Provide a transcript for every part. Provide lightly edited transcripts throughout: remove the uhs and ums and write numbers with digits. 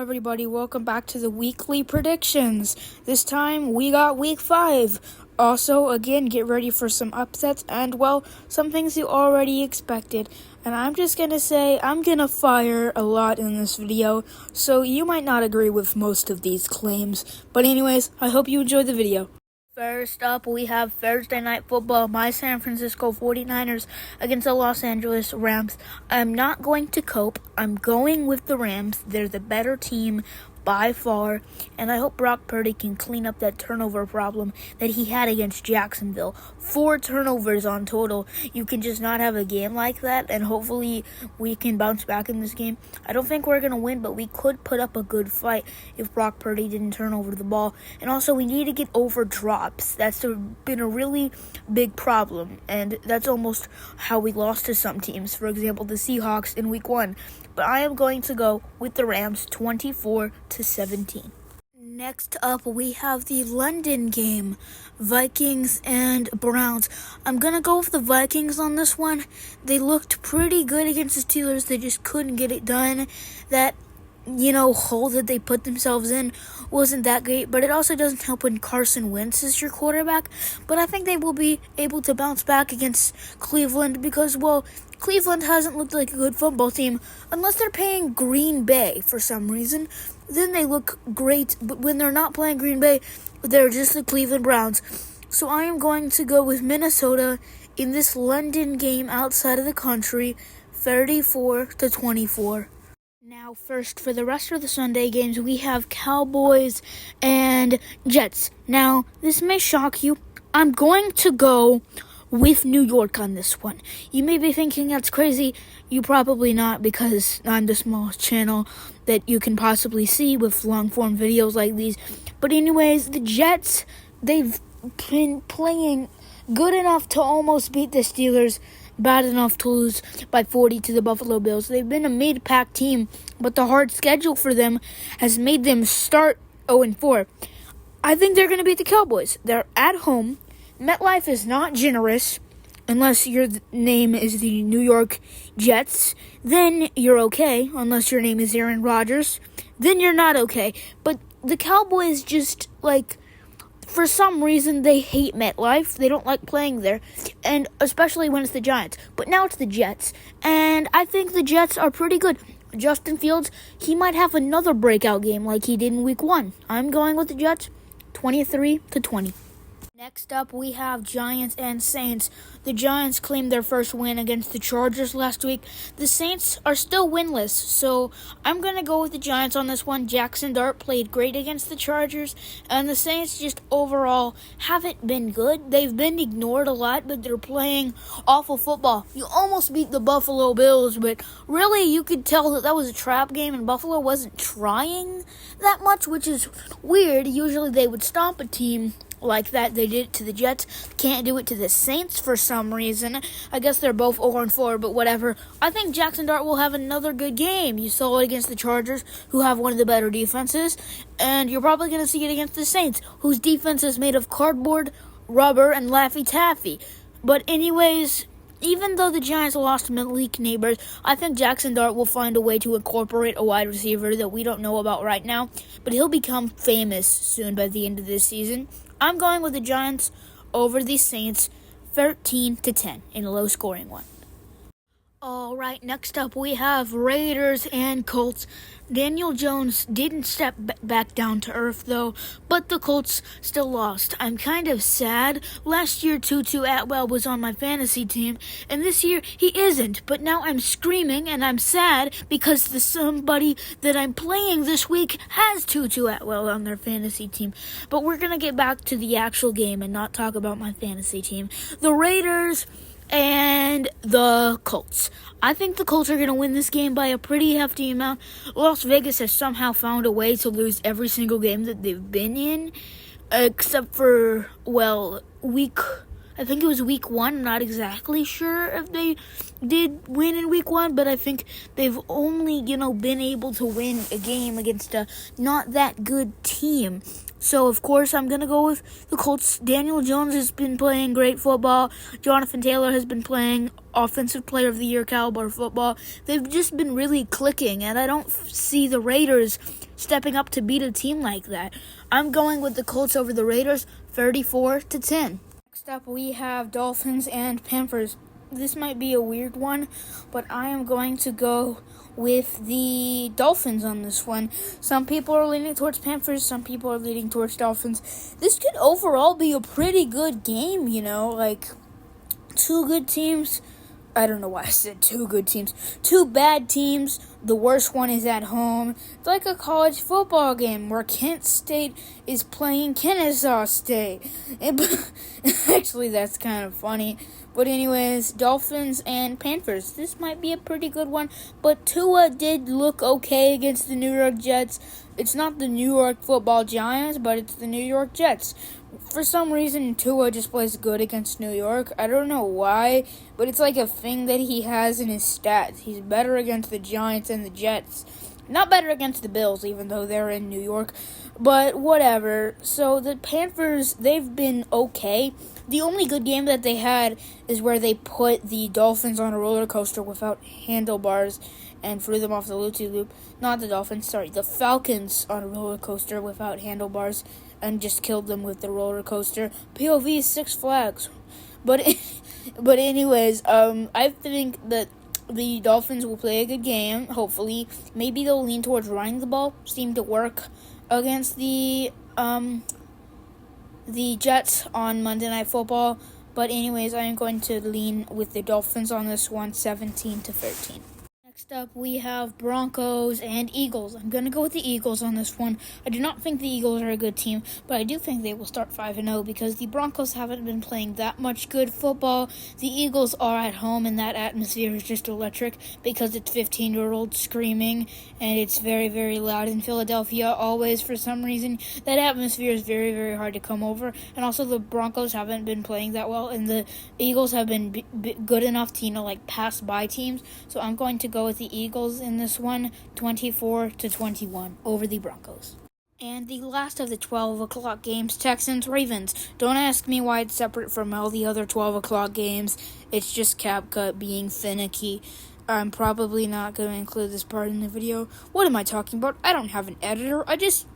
everybody. Welcome back to the weekly predictions. This time we got week 5. Also, again, get ready for some upsets and, well, some things you already expected. And I'm just going to say I'm going to fire a lot in this video, so you might not agree with most of these claims. But anyways, I hope you enjoyed the video. First up, we have Thursday Night Football, my San Francisco 49ers against the Los Angeles Rams. I'm not going to cope. I'm going with the Rams. They're the better team by far, and I hope Brock Purdy can clean up that turnover problem that he had against Jacksonville. 4 turnovers on total. You can just not have a game like that, and hopefully we can bounce back in this game. I don't think we're going to win, but we could put up a good fight if Brock Purdy didn't turn over the ball. And also, we need to get over drops. That's been a really big problem, and that's almost how we lost to some teams. For example, the Seahawks in week 1. But I am going to go with the Rams 24-17. Next up, we have the London game, Vikings and Browns. I'm going to go with the Vikings on this one. They looked pretty good against the Steelers. They just couldn't get it done. That hole that they put themselves in wasn't that great, but it also doesn't help when Carson Wentz is your quarterback. But I think they will be able to bounce back against Cleveland because, well, Cleveland hasn't looked like a good football team unless they're playing Green Bay for some reason. Then they look great, but when they're not playing Green Bay, they're just the Cleveland Browns. So I am going to go with Minnesota in this London game outside of the country, 34-24. Now, first, for the rest of the Sunday games, we have Cowboys and Jets. Now, this may shock you. I'm going to go with New York on this one. You may be thinking that's crazy. You probably not, because I'm the smallest channel that you can possibly see with long-form videos like these. But anyways, the Jets, they've been playing good enough to almost beat the Steelers, bad enough to lose by 40 to the Buffalo Bills. They've been a mid-pack team, but the hard schedule for them has made them start 0-4. I think they're going to beat the Cowboys. They're at home. MetLife is not generous unless your name is the New York Jets. Then you're okay, unless your name is Aaron Rodgers. Then you're not okay. But the Cowboys just, for some reason, they hate MetLife. They don't like playing there, and especially when it's the Giants. But now it's the Jets, and I think the Jets are pretty good. Justin Fields, he might have another breakout game like he did in week 1. I'm going with the Jets, 23-20. Next up, we have Giants and Saints. The Giants claimed their first win against the Chargers last week. The Saints are still winless, so I'm going to go with the Giants on this one. Jackson Dart played great against the Chargers, and the Saints just overall haven't been good. They've been ignored a lot, but they're playing awful football. You almost beat the Buffalo Bills, but really you could tell that was a trap game, and Buffalo wasn't trying that much, which is weird. Usually they would stomp a team like that. They did it to the Jets. Can't do it to the Saints for some reason. I guess they're both 0-4, but whatever. I think Jackson Dart will have another good game. You saw it against the Chargers, who have one of the better defenses, and you're probably going to see it against the Saints, whose defense is made of cardboard, rubber, and Laffy Taffy. But anyways, even though the Giants lost Malik Neighbors, I think Jackson Dart will find a way to incorporate a wide receiver that we don't know about right now, but he'll become famous soon by the end of this season. I'm going with the Giants over the Saints, 13-10 in a low-scoring one. All right, next up we have Raiders and Colts. Daniel Jones didn't step back down to earth, though, but the Colts still lost. I'm kind of sad. Last year, Tutu Atwell was on my fantasy team, and this year he isn't. But now I'm screaming, and I'm sad because somebody that I'm playing this week has Tutu Atwell on their fantasy team. But we're going to get back to the actual game and not talk about my fantasy team. The Raiders and the Colts. I think the Colts are going to win this game by a pretty hefty amount. Las Vegas has somehow found a way to lose every single game that they've been in, except for, I think it was week 1. I'm not exactly sure if they did win in week 1, but I think they've only, been able to win a game against a not that good team. So, of course, I'm going to go with the Colts. Daniel Jones has been playing great football. Jonathan Taylor has been playing Offensive Player of the Year caliber football. They've just been really clicking, and I don't see the Raiders stepping up to beat a team like that. I'm going with the Colts over the Raiders, 34-10. Next up, we have Dolphins and Panthers. This might be a weird one, but I am going to go with the Dolphins on this one. Some people are leaning towards Panthers, some people are leaning towards Dolphins. This could overall be a pretty good game, like two good teams. I don't know why I said two good teams. Two bad teams. The worst one is at home. It's like a college football game where Kent State is playing Kennesaw State. Actually, that's kind of funny. But anyways, Dolphins and Panthers. This might be a pretty good one. But Tua did look okay against the New York Jets. It's not the New York Football Giants, but it's the New York Jets. For some reason, Tua just plays good against New York. I don't know why, but it's like a thing that he has in his stats. He's better against the Giants and the Jets. Not better against the Bills, even though they're in New York. But whatever. So the Panthers, they've been okay. The only good game that they had is where they put the Dolphins on a roller coaster without handlebars and threw them off the loop-de-loop. Not the Dolphins, sorry, the Falcons on a roller coaster without handlebars and just killed them with the roller coaster. POV, Six Flags. But anyways, I think that the Dolphins will play a good game, hopefully. Maybe they'll lean towards running the ball. Seemed to work against the Jets on Monday Night Football. But anyways, I am going to lean with the Dolphins on this one, 17-13. Next up, we have Broncos and Eagles. I'm going to go with the Eagles on this one. I do not think the Eagles are a good team, but I do think they will start 5-0 because the Broncos haven't been playing that much good football. The Eagles are at home, and that atmosphere is just electric because it's 15-year-olds screaming, and it's very, very loud in Philadelphia. Always, for some reason, that atmosphere is very, very hard to come over. And also, the Broncos haven't been playing that well, and the Eagles have been good enough to, pass by teams. So I'm going to go with the Eagles in this one, 24-21 over the Broncos. And the last of the 12 o'clock games, Texans-Ravens. Don't ask me why it's separate from all the other 12 o'clock games. It's just CapCut being finicky. I'm probably not going to include this part in the video. What am I talking about? I don't have an editor. I just,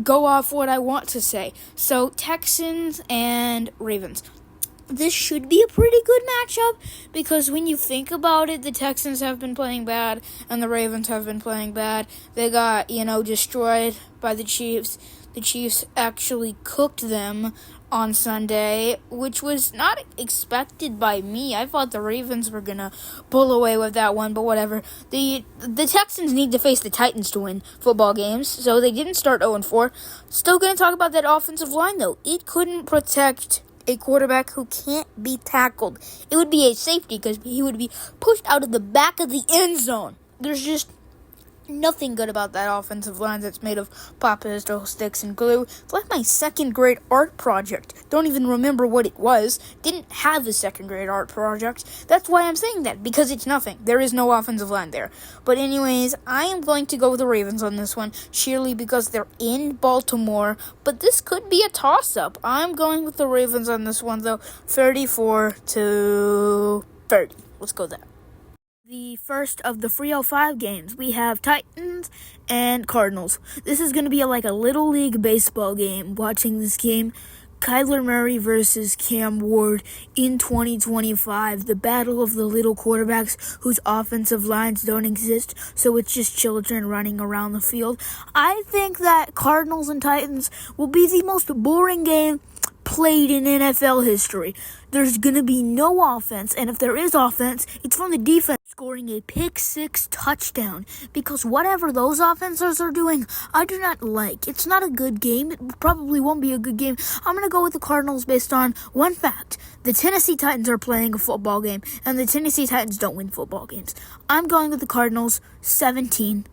go off what I want to say. So, Texans and Ravens. This should be a pretty good matchup because when you think about it, the Texans have been playing bad and the Ravens have been playing bad. They got, destroyed by the Chiefs. The Chiefs actually cooked them on Sunday, which was not expected by me. I thought the Ravens were going to pull away with that one, but whatever. The Texans need to face the Titans to win football games, so they didn't start 0-4. Still going to talk about that offensive line, though. It couldn't protect a quarterback who can't be tackled. It would be a safety because he would be pushed out of the back of the end zone. There's just nothing good about that offensive line that's made of pop pistol, sticks, and glue. It's like my second grade art project. Don't even remember what it was. Didn't have a second grade art project. That's why I'm saying that, because it's nothing. There is no offensive line there. But anyways, I am going to go with the Ravens on this one, sheerly because they're in Baltimore. But this could be a toss-up. I'm going with the Ravens on this one, though, 34-30. Let's go there. The first of the 305 games, we have Titans and Cardinals. This is going to be like a Little League baseball game. Watching this game, Kyler Murray versus Cam Ward in 2025. The battle of the little quarterbacks whose offensive lines don't exist, so it's just children running around the field. I think that Cardinals and Titans will be the most boring game played in NFL history. There's going to be no offense, and if there is offense, it's from the defense scoring a pick-6 touchdown, because whatever those offenses are doing, I do not like. It's not a good game. It probably won't be a good game. I'm going to go with the Cardinals based on one fact. The Tennessee Titans are playing a football game, and the Tennessee Titans don't win football games. I'm going with the Cardinals 17-10.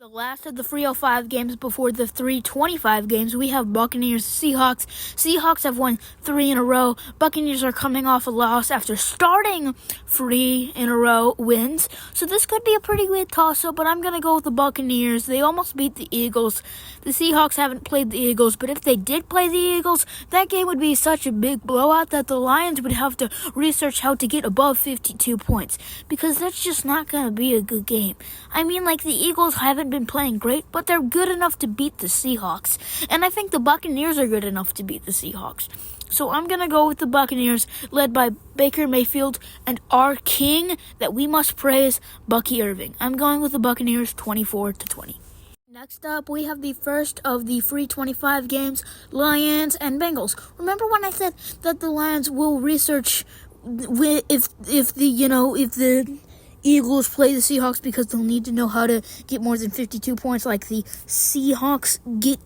The last of the 305 games before the 325 games, we have Buccaneers, Seahawks. Seahawks have won 3 in a row. Buccaneers are coming off a loss after starting 3 in a row wins. So this could be a pretty good toss-up, but I'm going to go with the Buccaneers. They almost beat the Eagles. The Seahawks haven't played the Eagles, but if they did play the Eagles, that game would be such a big blowout that the Lions would have to research how to get above 52 points, because that's just not going to be a good game. I mean, the Eagles haven't been been playing great, but they're good enough to beat the Seahawks. And I think the Buccaneers are good enough to beat the Seahawks. So I'm going to go with the Buccaneers, led by Baker Mayfield and our king that we must praise, Bucky Irving. I'm going with the Buccaneers 24-20. Next up, we have the first of the free 25 games, Lions and Bengals. Remember when I said that the Lions will research if the Eagles play the Seahawks because they'll need to know how to get more than 52 points like the Seahawks get,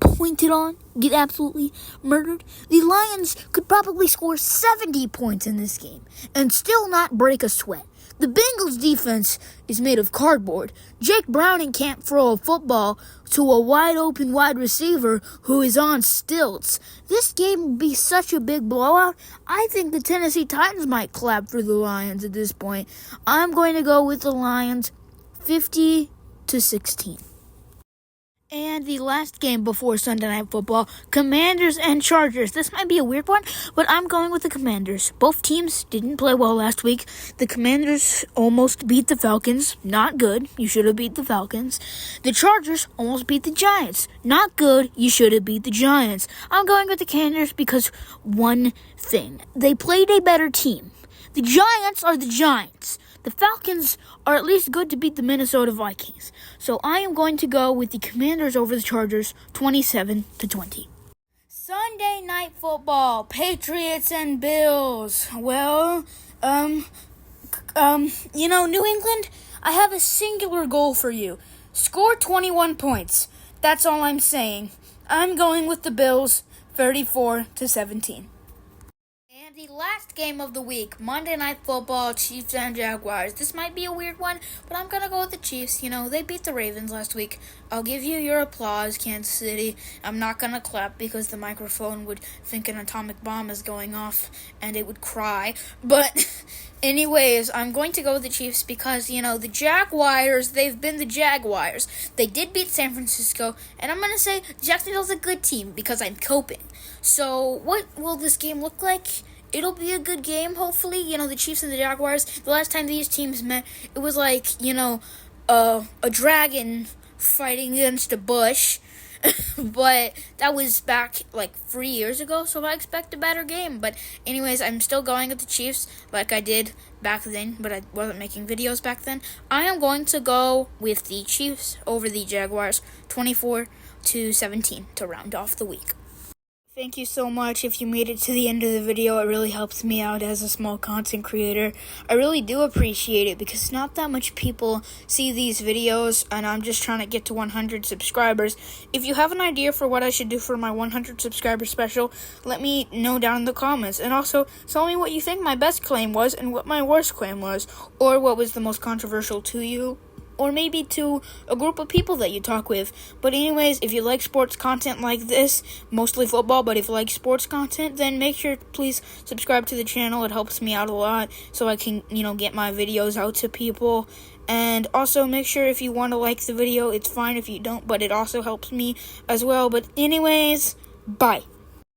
pointed on, get absolutely murdered. The Lions could probably score 70 points in this game and still not break a sweat. The Bengals defense is made of cardboard. Jake Browning can't throw a football to a wide-open wide receiver who is on stilts. This game would be such a big blowout. I think the Tennessee Titans might clap for the Lions at this point. I'm going to go with the Lions 50-16. And the last game before Sunday Night Football, Commanders and Chargers. This might be a weird one, but I'm going with the Commanders. Both teams didn't play well last week. The Commanders almost beat the Falcons. Not good. You should have beat the Falcons. The Chargers almost beat the Giants. Not good. You should have beat the Giants. I'm going with the Commanders because one thing. They played a better team. The Giants are the Giants. The Falcons are at least good to beat the Minnesota Vikings. So I am going to go with the Commanders over the Chargers, 27-20. Sunday Night Football, Patriots and Bills. Well, New England, I have a singular goal for you. Score 21 points. That's all I'm saying. I'm going with the Bills, 34-17. And the last game of the week, Monday Night Football, Chiefs and Jaguars. This might be a weird one, but I'm going to go with the Chiefs. They beat the Ravens last week. I'll give you your applause, Kansas City. I'm not going to clap because the microphone would think an atomic bomb is going off and it would cry. But anyways, I'm going to go with the Chiefs because, the Jaguars, they've been the Jaguars. They did beat San Francisco, and I'm going to say Jacksonville's a good team because I'm coping. So what will this game look like? It'll be a good game, hopefully. The Chiefs and the Jaguars, the last time these teams met, it was like, a dragon fighting against a bush. But that was back, 3 years ago, so I expect a better game. But anyways, I'm still going with the Chiefs like I did back then, but I wasn't making videos back then. I am going to go with the Chiefs over the Jaguars, 24-17 to round off the week. Thank you so much if you made it to the end of the video. It really helps me out as a small content creator. I really do appreciate it because not that much people see these videos, and I'm just trying to get to 100 subscribers. If you have an idea for what I should do for my 100 subscriber special, let me know down in the comments. And also, tell me what you think my best claim was and what my worst claim was, or what was the most controversial to you, or maybe to a group of people that you talk with. But anyways, if you like sports content like this, mostly football, but if you like sports content, then make sure please subscribe to the channel. It helps me out a lot so I can, get my videos out to people. And also make sure if you want to like the video, it's fine if you don't, but it also helps me as well. But anyways, bye.